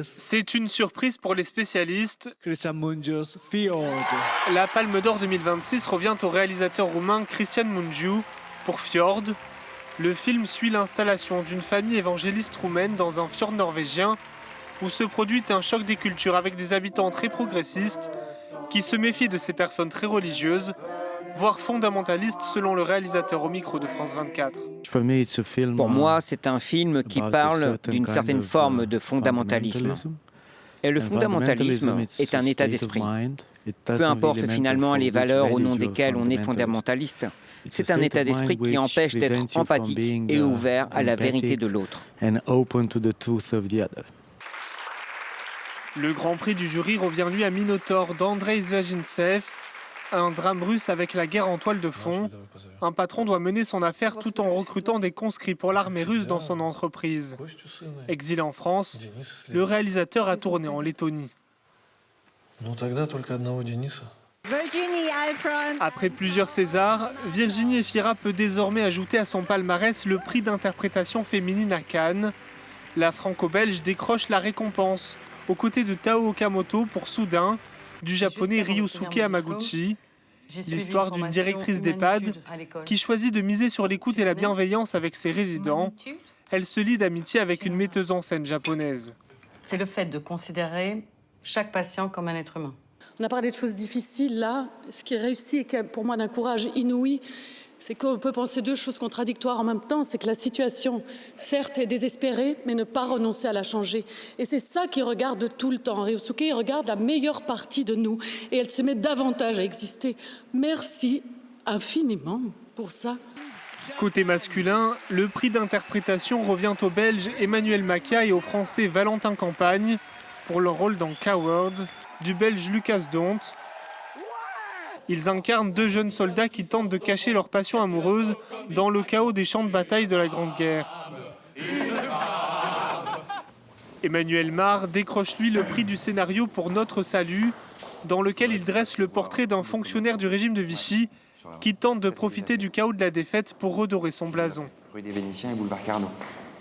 C'est une surprise pour les spécialistes. Cristian Mungiu's Fjord. La Palme d'Or 2026 revient au réalisateur roumain Cristian Mungiu pour Fjord. Le film suit l'installation d'une famille évangéliste roumaine dans un fjord norvégien où se produit un choc des cultures avec des habitants très progressistes qui se méfient de ces personnes très religieuses, voire fondamentalistes selon le réalisateur au micro de France 24. Pour moi, c'est un film qui parle d'une certaine forme de fondamentalisme. Et le fondamentalisme est un état d'esprit. Peu importe finalement les valeurs au nom desquelles on est fondamentaliste, c'est un état d'esprit qui empêche d'être empathique et ouvert à la vérité de l'autre. Le grand prix du jury revient lui à Minotaur d'Andrei Zvagintsev, un drame russe avec la guerre en toile de fond. Un patron doit mener son affaire tout en recrutant des conscrits pour l'armée russe dans son entreprise. Exilé en France, le réalisateur a tourné en Lettonie. Après plusieurs Césars, Virginie Efira peut désormais ajouter à son palmarès le prix d'interprétation féminine à Cannes. La franco-belge décroche la récompense aux côtés de Tao Okamoto pour Soudain, du japonais Ryusuke Hamaguchi. L'histoire d'une directrice d'EHPAD qui choisit de miser sur l'écoute et la bienveillance avec ses résidents. Elle se lie d'amitié avec une metteuse en scène japonaise. C'est le fait de considérer chaque patient comme un être humain. On a parlé de choses difficiles là. Ce qui est réussi et qui est pour moi d'un courage inouï, c'est qu'on peut penser deux choses contradictoires en même temps. C'est que la situation, certes, est désespérée, mais ne pas renoncer à la changer. Et c'est ça qu'il regarde tout le temps. Ryusuke, il regarde la meilleure partie de nous et elle se met davantage à exister. Merci infiniment pour ça. Côté masculin, le prix d'interprétation revient au Belge Emmanuel Macia et au Français Valentin Campagne pour leur rôle dans Coward, du Belge Lucas Dont. Ils incarnent deux jeunes soldats qui tentent de cacher leur passion amoureuse dans le chaos des champs de bataille de la Grande Guerre. Emmanuel Mar décroche lui le prix du scénario pour Notre Salut, dans lequel il dresse le portrait d'un fonctionnaire du régime de Vichy qui tente de profiter du chaos de la défaite pour redorer son blason. Rue des Vénitiens et boulevard Carnot.